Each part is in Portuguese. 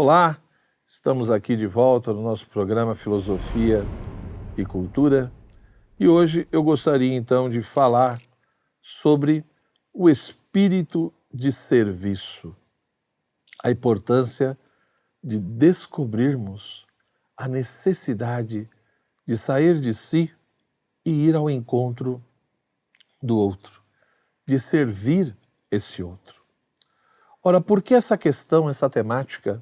Olá, estamos aqui de volta no nosso programa Filosofia e Cultura e hoje eu gostaria então de falar sobre o espírito de serviço, a importância de descobrirmos a necessidade de sair de si e ir ao encontro do outro, de servir esse outro. Ora, por que essa questão, essa temática,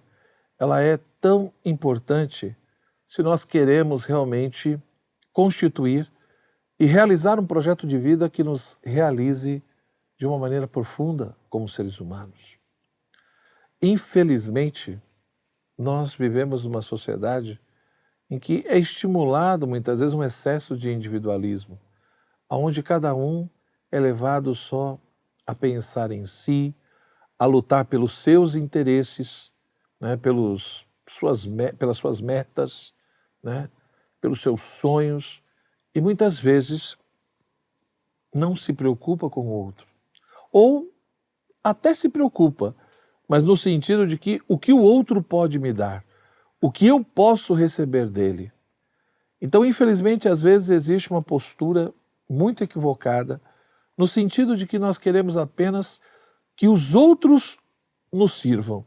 ela é tão importante se nós queremos realmente constituir e realizar um projeto de vida que nos realize de uma maneira profunda como seres humanos? Infelizmente, nós vivemos numa sociedade em que é estimulado muitas vezes um excesso de individualismo, onde cada um é levado só a pensar em si, a lutar pelos seus interesses, né, pelas suas metas, né, pelos seus sonhos, e muitas vezes não se preocupa com o outro. Ou até se preocupa, mas no sentido de que o que o outro pode me dar, o que eu posso receber dele. Então, infelizmente, às vezes existe uma postura muito equivocada, no sentido de que nós queremos apenas que os outros nos sirvam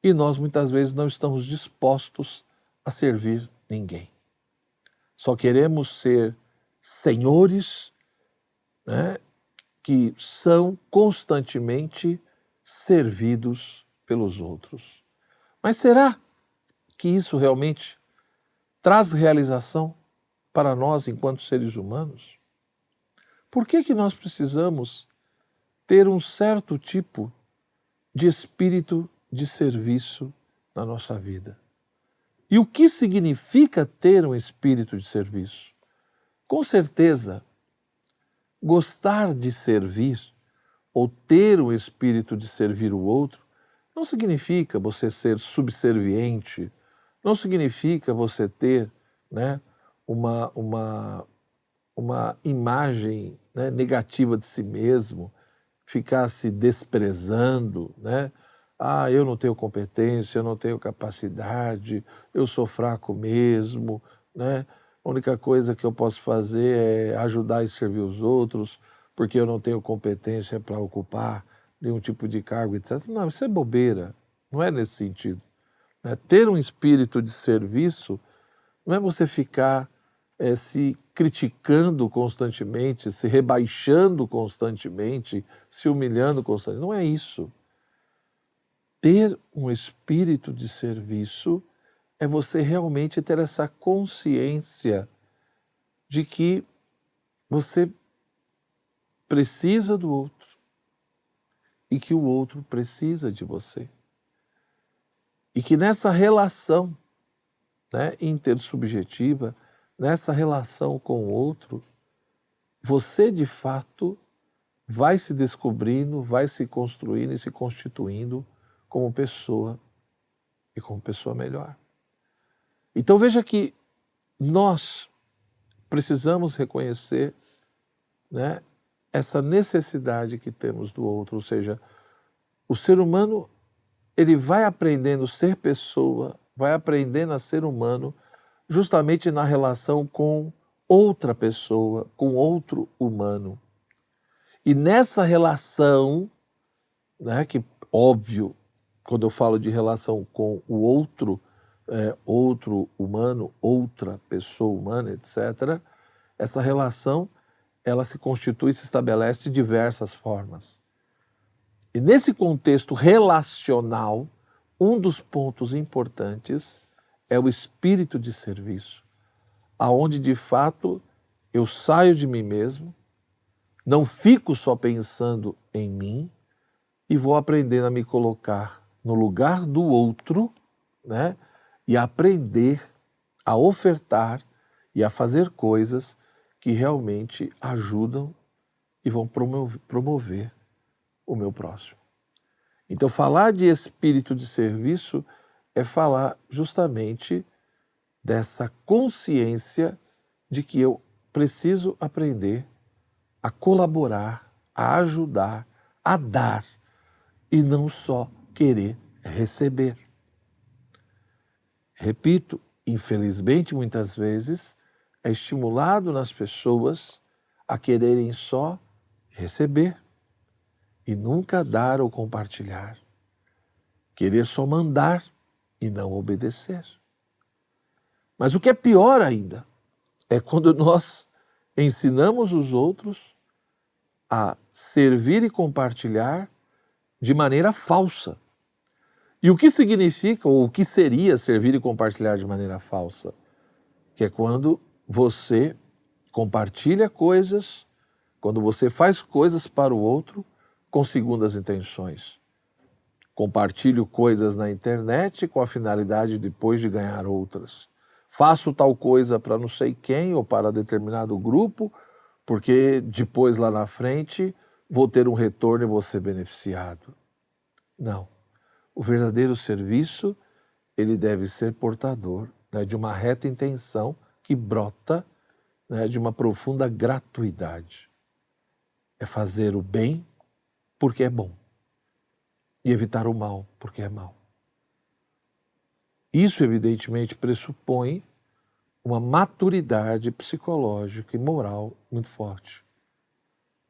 e nós muitas vezes não estamos dispostos a servir ninguém. Só queremos ser senhores, né, que são constantemente servidos pelos outros. Mas será que isso realmente traz realização para nós enquanto seres humanos? Por que nós precisamos ter um certo tipo de espírito de serviço na nossa vida? E o que significa ter um espírito de serviço? Com certeza, gostar de servir ou ter um espírito de servir o outro não significa você ser subserviente, não significa você ter, né, uma imagem, né, negativa de si mesmo, ficar se desprezando, né? Ah, eu não tenho competência, eu não tenho capacidade, eu sou fraco mesmo, né? A única coisa que eu posso fazer é ajudar e servir os outros, porque eu não tenho competência para ocupar nenhum tipo de cargo, etc. Não, isso é bobeira, não é nesse sentido, né? Ter um espírito de serviço não é você ficar se criticando constantemente, se rebaixando constantemente, se humilhando constantemente. Não é isso. Ter um espírito de serviço é você realmente ter essa consciência de que você precisa do outro e que o outro precisa de você. E que nessa relação, né, intersubjetiva, nessa relação com o outro, você de fato vai se descobrindo, vai se construindo e se constituindo como pessoa e como pessoa melhor. Então veja que nós precisamos reconhecer, né, essa necessidade que temos do outro, ou seja, o ser humano ele vai aprendendo a ser pessoa, vai aprendendo a ser humano justamente na relação com outra pessoa, com outro humano. E nessa relação, né, que óbvio, quando eu falo de relação com o outro, outro humano, outra pessoa humana, etc., essa relação ela se constitui e se estabelece de diversas formas. E nesse contexto relacional, um dos pontos importantes é o espírito de serviço, aonde de fato eu saio de mim mesmo, não fico só pensando em mim e vou aprendendo a me colocar no lugar do outro, né? E aprender a ofertar e a fazer coisas que realmente ajudam e vão promover o meu próximo. Então, falar de espírito de serviço é falar justamente dessa consciência de que eu preciso aprender a colaborar, a ajudar, a dar e não só querer receber. repito, infelizmente muitas vezes é estimulado nas pessoas a quererem só receber e nunca dar ou compartilhar. Querer só mandar e não obedecer. Mas o que é pior ainda é quando nós ensinamos os outros a servir e compartilhar de maneira falsa. E o que significa, ou o que seria servir e compartilhar de maneira falsa? Que é quando você compartilha coisas, quando você faz coisas para o outro com segundas intenções. Compartilho coisas na internet com a finalidade depois de ganhar outras. Faço tal coisa para não sei quem ou para determinado grupo, porque depois lá na frente vou ter um retorno e vou ser beneficiado. Não. O verdadeiro serviço, ele deve ser portador, né, de uma reta intenção que brota, né, de uma profunda gratuidade. É fazer o bem porque é bom e evitar o mal porque é mal. Isso, evidentemente, pressupõe uma maturidade psicológica e moral muito forte.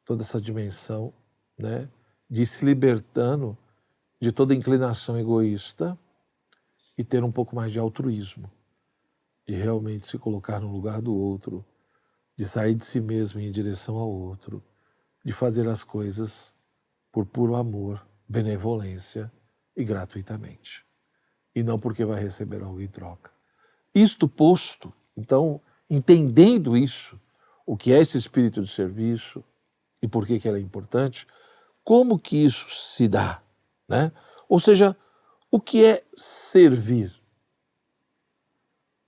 Toda essa dimensão, né, de se libertando de toda inclinação egoísta e ter um pouco mais de altruísmo, de realmente se colocar no lugar do outro, de sair de si mesmo em direção ao outro, de fazer as coisas por puro amor, benevolência e gratuitamente. E não porque vai receber algo em troca. Isto posto, então, entendendo isso, o que é esse espírito de serviço e por que ela é importante, como que isso se dá, né? Ou seja, o que é servir?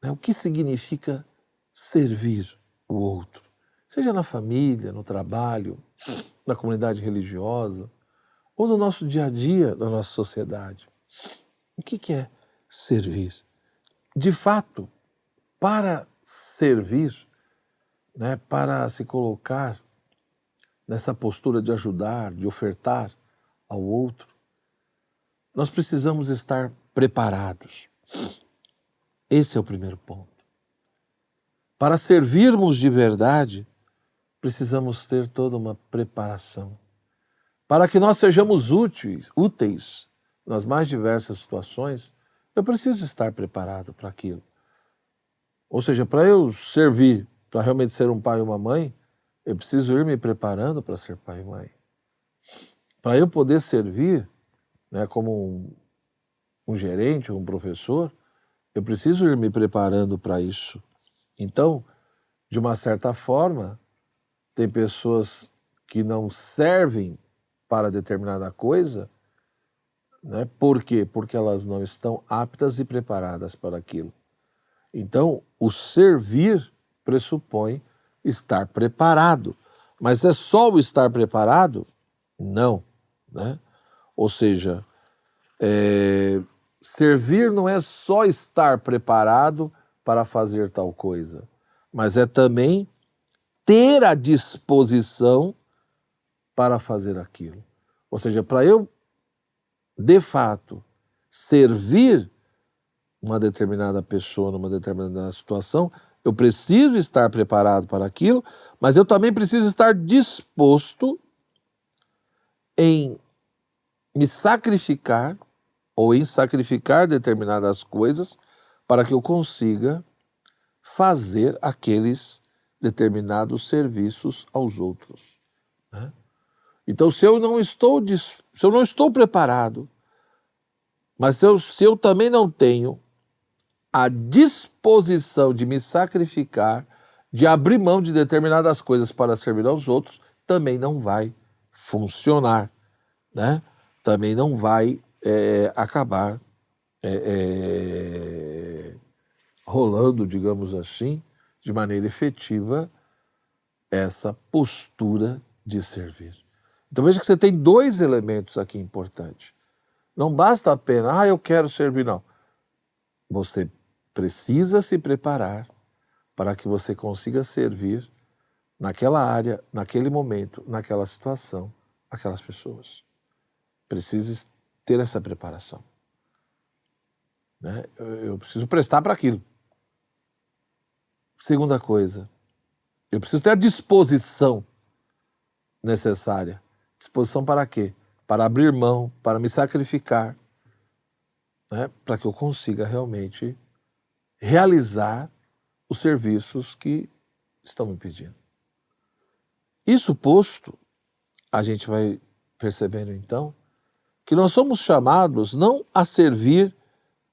Né? O que significa servir o outro? Seja na família, no trabalho, na comunidade religiosa, ou no nosso dia a dia, na nossa sociedade. O que é servir? De fato, para servir, né, para se colocar nessa postura de ajudar, de ofertar ao outro, nós precisamos estar preparados. Esse é o primeiro ponto. Para servirmos de verdade, precisamos ter toda uma preparação. Para que nós sejamos úteis nas mais diversas situações, eu preciso estar preparado para aquilo. Ou seja, para eu servir, para realmente ser um pai e uma mãe, eu preciso ir me preparando para ser pai e mãe. Para eu poder servir, né, como um gerente, um professor, eu preciso ir me preparando para isso. Então, de uma certa forma, tem pessoas que não servem para determinada coisa, né? Por quê? Porque elas não estão aptas e preparadas para aquilo. Então, o servir pressupõe estar preparado. Mas é só o estar preparado? Não, né? Ou seja, servir não é só estar preparado para fazer tal coisa, mas é também ter a disposição para fazer aquilo. Ou seja, para eu, de fato, servir uma determinada pessoa numa determinada situação, eu preciso estar preparado para aquilo, mas eu também preciso estar disposto em me sacrificar ou em sacrificar determinadas coisas para que eu consiga fazer aqueles determinados serviços aos outros, né? Então, se eu não estou preparado, mas se eu também não tenho a disposição de me sacrificar, de abrir mão de determinadas coisas para servir aos outros, também não vai funcionar, né? Também não vai acabar rolando, digamos assim, de maneira efetiva, essa postura de servir. Então veja que você tem dois elementos aqui importantes. Não basta apenas, eu quero servir, não. Você precisa se preparar para que você consiga servir naquela área, naquele momento, naquela situação, aquelas pessoas. Precisa ter essa preparação. né? Eu preciso prestar para aquilo. Segunda coisa, eu preciso ter a disposição necessária. Disposição para quê? Para abrir mão, para me sacrificar, né? Para que eu consiga realmente realizar os serviços que estão me pedindo. Isso posto, a gente vai percebendo então que nós somos chamados não a servir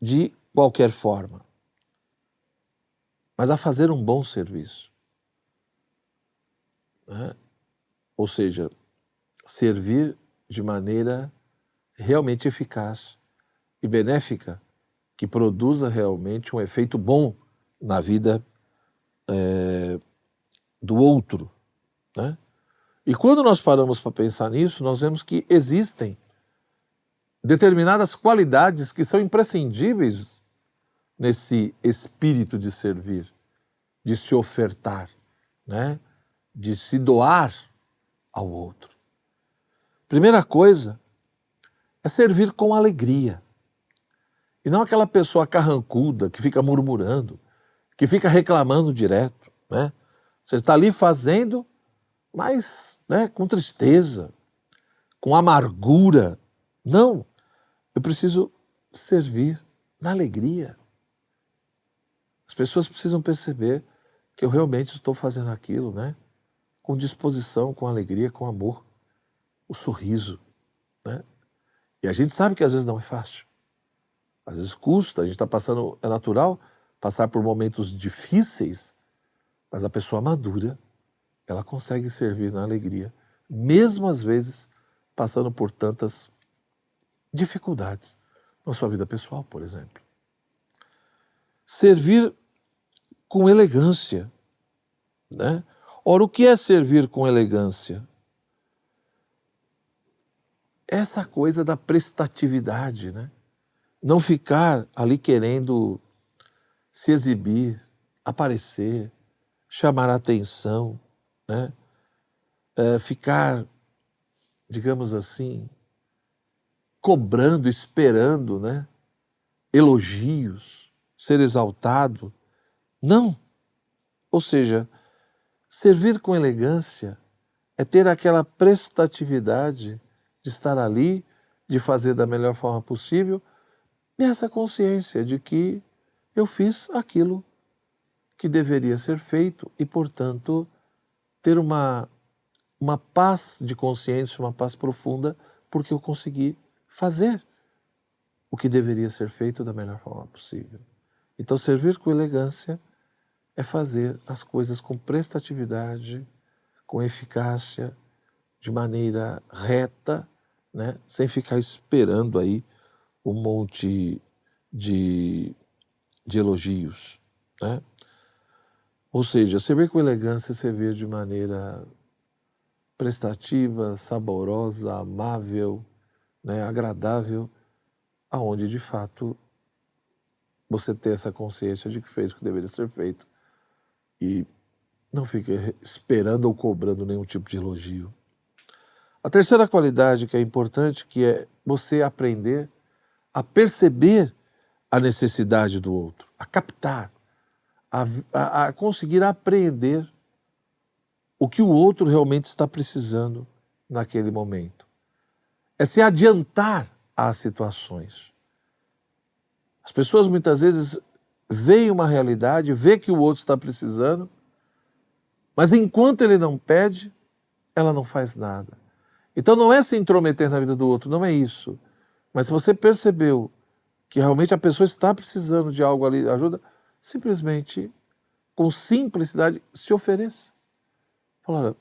de qualquer forma, mas a fazer um bom serviço, né? Ou seja, servir de maneira realmente eficaz e benéfica, que produza realmente um efeito bom na vida do outro, né? E quando nós paramos para pensar nisso, nós vemos que existem determinadas qualidades que são imprescindíveis nesse espírito de servir, de se ofertar, né? De se doar ao outro. Primeira coisa é servir com alegria. E não aquela pessoa carrancuda que fica murmurando, que fica reclamando direto, né? Você está ali fazendo, mas, né, com tristeza, com amargura. Não, eu preciso servir na alegria. As pessoas precisam perceber que eu realmente estou fazendo aquilo, né? Com disposição, com alegria, com amor, o sorriso, né? E a gente sabe que às vezes não é fácil. Às vezes custa, a gente está passando, é natural passar por momentos difíceis, mas a pessoa madura, ela consegue servir na alegria, mesmo às vezes passando por tantas dificuldades na sua vida pessoal, por exemplo. Servir com elegância, né? Ora, o que é servir com elegância? Essa coisa da prestatividade, né? Não ficar ali querendo se exibir, aparecer, chamar a atenção, né? Ficar, digamos assim, cobrando, esperando, né? Elogios, ser exaltado. Não. Ou seja, servir com elegância é ter aquela prestatividade de estar ali, de fazer da melhor forma possível, e essa consciência de que eu fiz aquilo que deveria ser feito e, portanto, ter uma paz de consciência, uma paz profunda, porque eu consegui fazer o que deveria ser feito da melhor forma possível. Então, servir com elegância é fazer as coisas com prestatividade, com eficácia, de maneira reta, né? Sem ficar esperando aí um monte de elogios, né? Ou seja, servir com elegância é servir de maneira prestativa, saborosa, amável, né? Agradável, aonde de fato você tem essa consciência de que fez o que deveria ser feito e não fica esperando ou cobrando nenhum tipo de elogio. A terceira qualidade que é importante, que é você aprender a perceber a necessidade do outro, a captar, a conseguir apreender o que o outro realmente está precisando naquele momento. É se adiantar às situações. As pessoas muitas vezes veem uma realidade, vê que o outro está precisando, mas enquanto ele não pede, ela não faz nada. Então não é se intrometer na vida do outro, não é isso. Mas se você percebeu que realmente a pessoa está precisando de algo ali, ajuda, simplesmente, com simplicidade, se ofereça. Fala,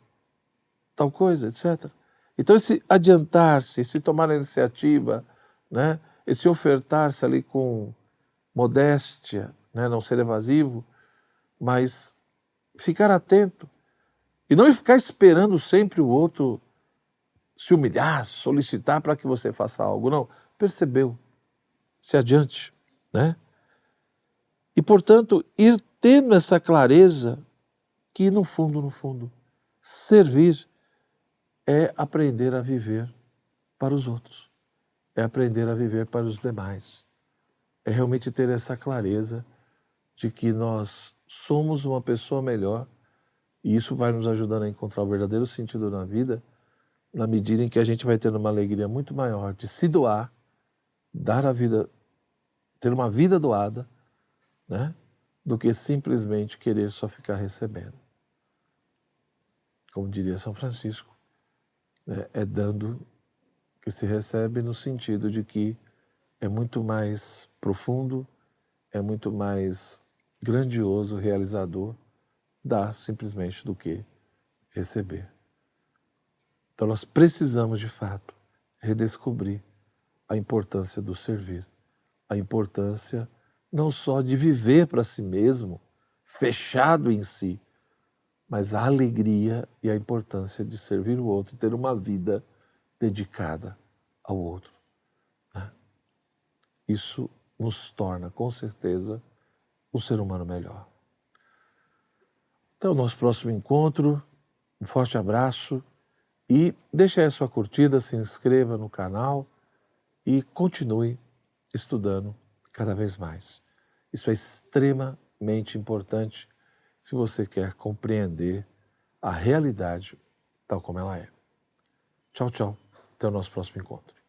tal coisa, etc. Então esse adiantar-se, esse tomar a iniciativa, né? Esse ofertar-se ali com modéstia, né? Não ser evasivo, mas ficar atento e não ficar esperando sempre o outro se humilhar, solicitar para que você faça algo. Não, percebeu, se adiante, né? E, portanto, ir tendo essa clareza que, no fundo, servir é aprender a viver para os outros, é aprender a viver para os demais. é realmente ter essa clareza de que nós somos uma pessoa melhor, e isso vai nos ajudando a encontrar o verdadeiro sentido na vida, na medida em que a gente vai tendo uma alegria muito maior de se doar, dar a vida, ter uma vida doada, né? Do que simplesmente querer só ficar recebendo. Como diria São Francisco, né? É dando que se recebe, no sentido de que é muito mais profundo, é muito mais grandioso, realizador, dar simplesmente do que receber. Então nós precisamos, de fato, redescobrir a importância do servir, a importância não só de viver para si mesmo, fechado em si, mas a alegria e a importância de servir o outro, ter uma vida dedicada ao outro. Né? Isso nos torna, com certeza, um ser humano melhor. Até o nosso próximo encontro, um forte abraço e deixe aí a sua curtida, se inscreva no canal e continue estudando cada vez mais. Isso é extremamente importante se você quer compreender a realidade tal como ela é. Tchau, tchau. Até o nosso próximo encontro.